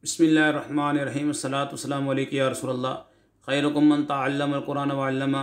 बिस्मिल्लाहिर्रहमानिर्रहीम अस्सलातु वस्सलामु अलैका या रसूलल्लाह खैरुकुम मन तअल्लमल कुरान व अल्लमा।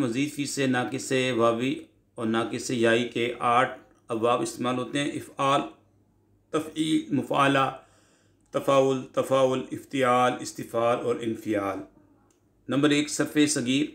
मजीद फ़ी से नाकिस वावी और नाकिस याई के 8 अबवाब इस्तेमाल होते हैं। फ़आल, तफ़ईल, मुफ़ाला, तफ़ाउल, तफ़ाउल, इफ्तियाल, इस्तिफ़ाल और इन्फ़ियाल। नंबर 1 सरफ़ सगीर।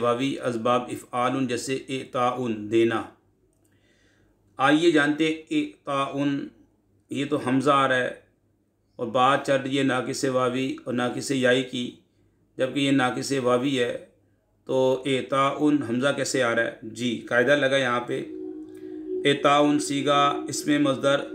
वावी असबाब इफ़आल जैसे एताउन देना। आइए जानते एताउन, ये तो हमज़ा आ रहा है और बात चल रही है नाकिस वावी और नाकिस याई की, जबकि ये नाकिस वावी है। तो एताउन हमज़ा कैसे आ रहा है? जी कायदा लगा यहाँ पे। एताउन सीगा इसमें मज़दर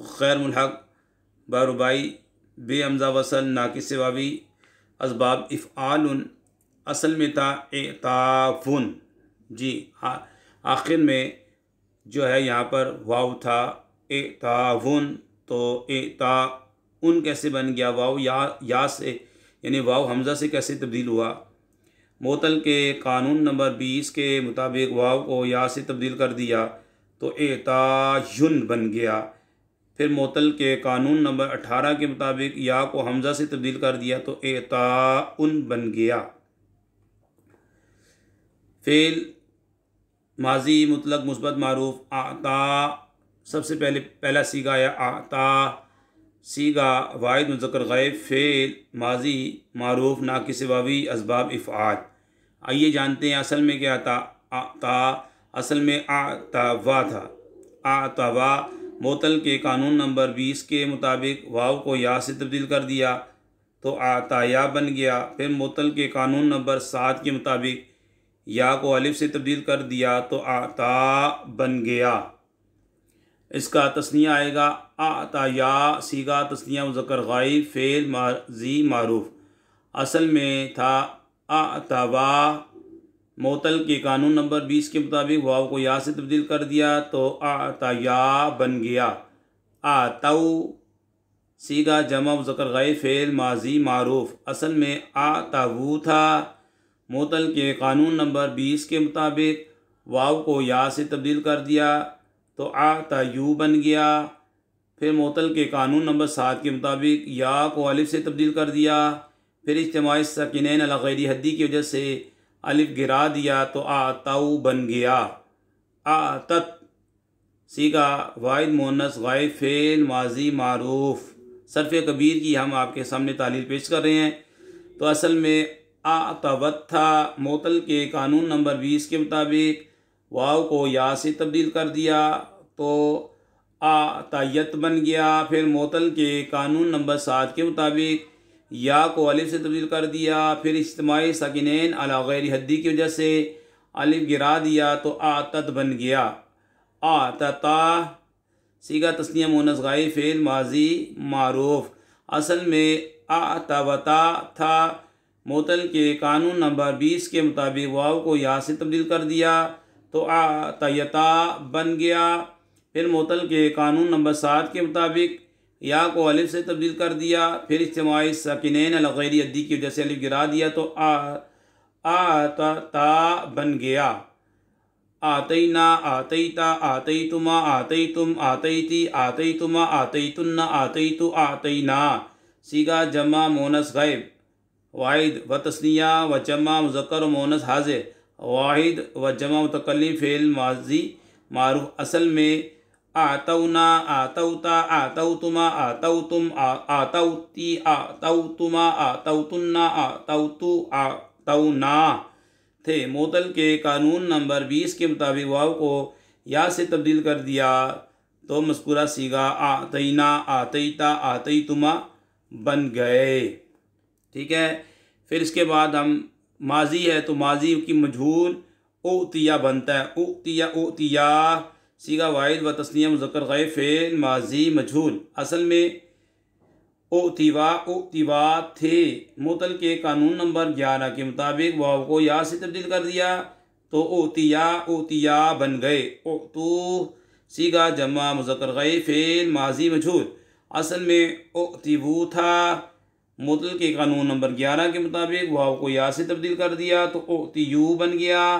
गैर मुल्हक़ बारुबाई बे हमज़ा वसल नाकिस वावी असबाब इफ़आल असल में था एताफुन। जी आखिर में जो है यहाँ पर वाव था एताफुन, तो एताउन कैसे बन गया? वाव या से यानी वाव हमज़ा से कैसे तब्दील हुआ? मोतल के कानून नंबर 20 के मुताबिक वाव को या से तब्दील कर दिया तो एतायुन बन गया। फिर मोतल के कानून नंबर 18 के मुताबिक या को हमज़ा से तब्दील कर दिया तो एताउन बन गया। फ़ेल माजी मुतलक मुस्बत मारूफ आता, सबसे पहला सीगा आया आता, सीगा वाहिद मुज़क्कर गैब, फ़ेल माजी मारूफ नाकिस वावी असबाब इफ़आल। आइए जानते हैं असल में क्या था। आता असल में आतावा था। आतावा मोतल के कानून नंबर 20 के मुताबिक वाव को या से तब्दील कर दिया तो आताया बन गया। फिर मोतल के कानून नंबर 7 के मुताबिक या को अलिफ से तब्दील कर दिया तो आता बन गया। इसका तस्निया आएगा आताया, सीगा तस्निया मुज़क्कर गायब, फ़ेल माजी मारूफ। असल में था आतावा, मोतल के कानून नंबर 20 के मुताबिक वाव को या से तब्दील कर दिया तो आताया बन गया। आताऊ सीगा जमा मुज़क्कर गायब, फ़ेल माजी मारूफ। असल में आतावू था, मोतल के कानून नंबर 20 के मुताबिक वाव को या से तब्दील कर दिया तो आतायू बन गया। फिर मोतल के कानून नंबर 7 के मुताबिक या को अलिफ से तब्दील कर दिया। फिर इज्तिमाई साकिनैन अला गैरी हद्दी की वजह से अलिफ गिरा दिया तो आताऊ बन गया। आतत सीगा वाहिद मुअन्नस गायब, फ़ेल माजी मारूफ। सरफ़ कबीर की हम आपके सामने तालील पेश कर रहे हैं। तो असल में आतवत था, मोतल के कानून नंबर 20 के मुताबिक वाव को या से तब्दील कर दिया तो आतयत बन गया। फिर मोतल के कानून नंबर 7 के मुताबिक या को अलिफ से तब्दील कर दिया। फिर इज्तिमाई साकिनैन अला गैरी हद्दी की वजह से अलिफ गिरा दिया तो आतत बन गया। आतता सीगा तस्निया मुअन्नस गायब, फ़ेल माजी मारूफ। असल में आतवता था, मोतल के कानून नंबर 20 के मुताबिक वाव को या से तब्दील कर दिया तो आतयता बन गया। फिर मोतल के कानून नंबर 7 के मुताबिक या को अलिफ से तब्दील कर दिया। फिर इज्तिमाई साकिनैन अला गैरी हद्दी की वजह से अलिफ गिरा दिया तो आतता बन गया। आतईना, आतईता, आतईतुमा, आतईतुम, आतईती, आतईतुमा, आतईतुन्ना, आतईतु, आतईना सीगा जमा मुअन्नस गैब, वाहिद व तस्निया व जमा मुज़क्कर व मुअन्नस हाज़िर, वाहिद व जमा मुतकल्लिम, फ़ेल माजी मारूफ। असल में आतौना, आतौता, आतौतुमा, आतौतुम, आतौती, आतौतुमा, आतौतुन्ना, आतौतु, आतौना थे। मोतल के कानून नंबर 20 के मुताबिक वाव को या से तब्दील कर दिया तो मज़कूरा सीगा आतईना, आतईता, आतईतुमा बन गए। ठीक है। फिर इसके बाद हम माजी है तो माजी की मजहूल उतिया बनता है। उतिया सीगा वाहिद व तस्निया मुज़क्कर गैब, फ़ेल माजी मजहूल। असल में उतिवा थे, मोतल के कानून नंबर 11 के मुताबिक वाव को या से तब्दील कर दिया तो उतिया बन गए। उतू सीगा जमा मुज़क्कर गैब, फ़ेल माजी मजहूल। असल में उतिवू था, मुतल के कानून नंबर 11 के मुताबिक वाव को या से तब्दील कर दिया तो ओतियू बन गया।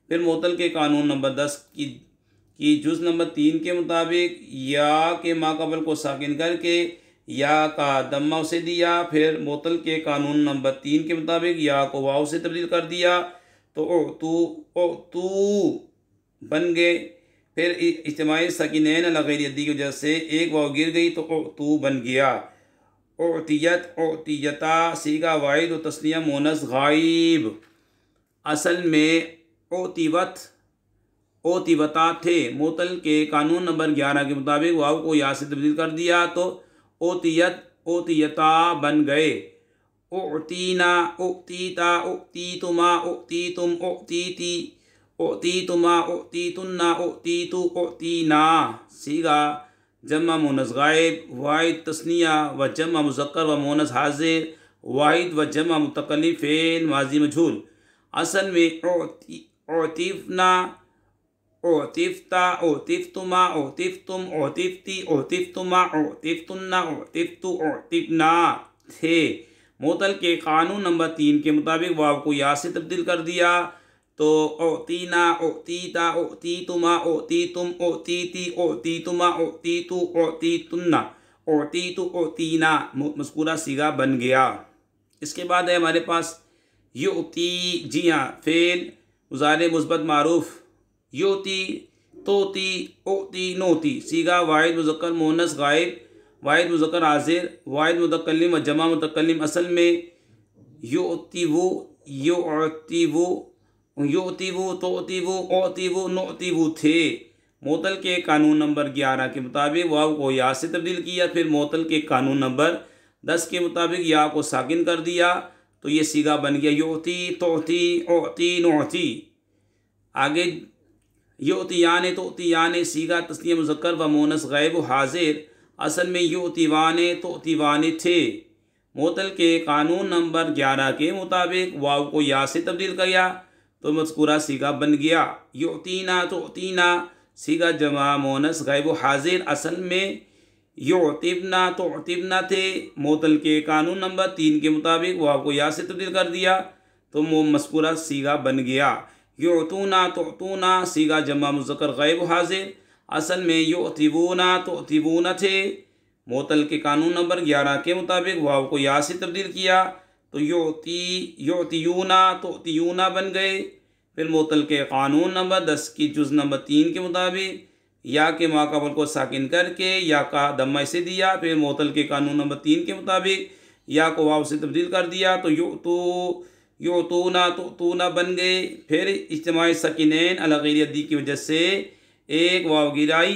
फिर मुतल के कानून नंबर 10 की जुज़ नंबर 3 के मुताबिक या के माक़बल को साकिन करके या का दम्मा उसे दिया। फिर मुतल के कानून नंबर 3 के मुताबिक या को वाव से तब्दील कर दिया तो ओ तू बन गए। फिर इज्तिमाई सकीनैन अला गैर यद्दी की वजह से एक वाव गिर गई तो ओ तू बन गया। ओतियत ओतियता सीगा वाहिद व तस्निया मोनस गायब। असल में ओतिवत ओतिवता थे। मुतल के कानून नंबर 11 के मुताबिक वाव को या से तब्दील कर दिया तो ओतियत ओतियता बन गए। ओतीना ओतीता ओतीतुमा ओतीतुम ओतीती ओतीतुमा ओतीतुन्ना ओतीतु ओतीना सीगा जम्मा मुनस गायब वाहिद तस्निया व जम्मा मुज़क्कर व मुनस हाजिर वाहिद व जम्मा मुतकल्लिम फ़ेल माजी मजहूल। असल में ओतिफना ओतिफ्ता ओतिफ्तुमा ओतिफ्तुम ओतिफ्ती ओतिफ्तुमा ओतिफ्तुन्ना ओतिफ्तु ओतिफ्ना थे। मुतल के कानून नंबर 3 के मुताबिक वाव को या से तब्दील कर दिया तो ओतीना ओतीता ओतीतुमा ओतीतुम ओतीती ओतीतुमा ओतीतु ओतीतुन्ना ओतीतु ओतीना मज़कूरा सीगा बन गया। इसके बाद है हमारे पास युती। जी हाँ, फ़ेल मुज़ारे मुस्बत मारूफ युती तोती ओती नोती सीगा वाहिद मुज़क्कर मोनस गायब वाहिद मुज़क्कर हाज़िर वाहिद मुतकल्लिम व जमा मुतकल्लिम। असल में युतीवु युतीवु युतीवु तोतीवु ओतीवु नोतीवु थे। मुतल के कानून नंबर 11 के मुताबिक वाव को या से तब्दील किया। फिर मुतल के कानून नंबर 10 के मुताबिक या को साकिन कर दिया तो ये सीगा बन गया युती तोती ओती नोती। आगे युतियाने तोतियाने सीगा तस्निया मुज़क्कर व मोनस गायब हाजिर। असल में युतिवाने तोतिवाने थे। मुतल के कानून नंबर 11 के मुताबिक वाव को या से तब्दील किया तो मज़कूरा सीगा बन गया युतीना तोतीना सीगा जमा मोनस गायब हाजिर। असल में युतिबना तोतिबना थे। मुतल के कानून नंबर 3 के मुताबिक वाव को या से तब्दील कर दिया तो मज़कूरा सीगा बन गया युतूना तोतूना सीगा जमा मुज़क्कर गायब हाजिर। असल में युतिबूना तोतिबूना थे। मुतल के कानून नंबर 11 के मुताबिक वाव को या से तब्दील किया तो युतियूना तोतियूना बन गए। फिर मुतल के कानून नंबर 10 की जुज़ नंबर 3 के मुताबिक या के माक़बल को साकिन करके या का दम्मा से दिया। फिर मुतल के कानून नंबर 3 के मुताबिक या को वाव से तब्दील कर दिया तो युतूना तोतूना बन गए। फिर इज्तिमाई सकीनैन अला गैर यद्दी की वजह से एक वाव गिराई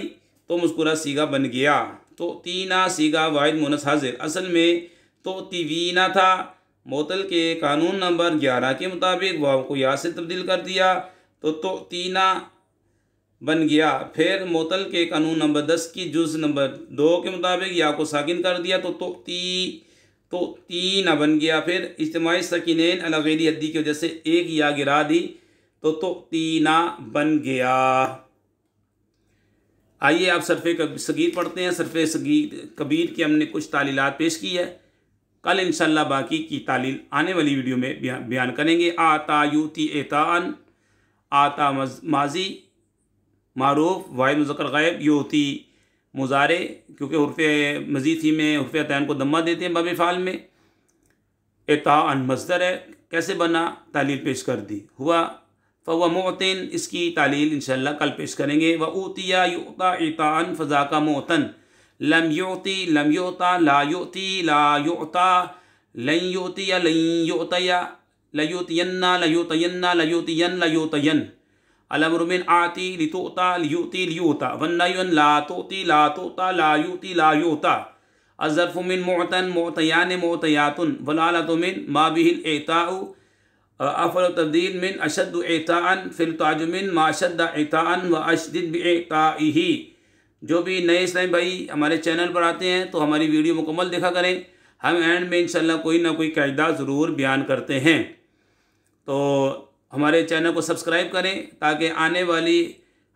तो मज़कूरा सीगा बन गया तो तीना सीगा वाहिद मुनस हाजिर। असल में तो तीवीना था। मुतल के कानून नंबर 11 के मुताबिक वाव को या से तब्दील कर दिया तो तीना बन गया। फिर मुतल के कानून नंबर 10 की जुज़ नंबर 2 के मुताबिक या को साकिन कर दिया तो तीना बन गया। फिर इज्तिमाई सकीनैन अला गैर यद्दी की वजह से एक या गिरा दी तो तीना बन गया। आइए आप सरफ़े सगीर पढ़ते हैं। सरफ़े सगीर कबीर की हमने कुछ तालीलात पेश की है। कल इंशाल्लाह बाकी की तालील आने वाली वीडियो में बयान करेंगे। आता यूती एतान आता माजी मारूफ वाहिद मुज़क्कर गायब यूती मुज़ारे क्योंकि हुर्फ़ मज़ीद ही में हुर्फ़ अतैन को दम्मा देते हैं बाब फ़ाल में। एतान मज़दर है। कैसे बना तालील पेश कर दी। हुआ फ़वा मोतिन इसकी तालील इंशाल्लाह कल पेश करेंगे। व ऊतिया युता इतान फ़ज़ा का मोतन लम युती लम युता ला युती ला युता लन युतिया लन युतया लयुतियन्ना लयुतयन्ना लयुतियन लयुतयन अलअम्रु मिन आती लितुता लियुती लियुता वन्नयन ला तुती ला तुता ला युती ला युता अज़र्फ़ु मिन मुअतन मुअतयान मुअतयातुन वलालतु मिन मा बिहिल एताउ अफ़ल तब्दील मिन अशद्दु एताअन फिल ताजुमिन मा अशद्द एताअन व अशदिद बिएताइही। जो भी नए इस्लामी भाई हमारे चैनल पर आते हैं तो हमारी वीडियो मुकम्मल देखा करें। हम एंड में इंशाल्लाह कोई ना कोई कायदा ज़रूर बयान करते हैं। तो हमारे चैनल को सब्सक्राइब करें ताकि आने वाली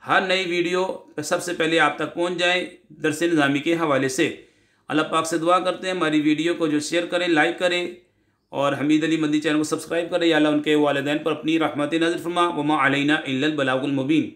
हर नई वीडियो सबसे पहले आप तक पहुंच जाए दरस निज़ामी के हवाले से। अल्लाह पाक से दुआ करते हैं हमारी वीडियो को जो शेयर करें, लाइक करें और हमीद अली मंदी चैनल को सब्सक्राइब करें। या अल्लाह उनके वालिदैन पर अपनी रहमत नाज़िल फरमा। वमा अलैना इल्लल बलागुल मुबीन।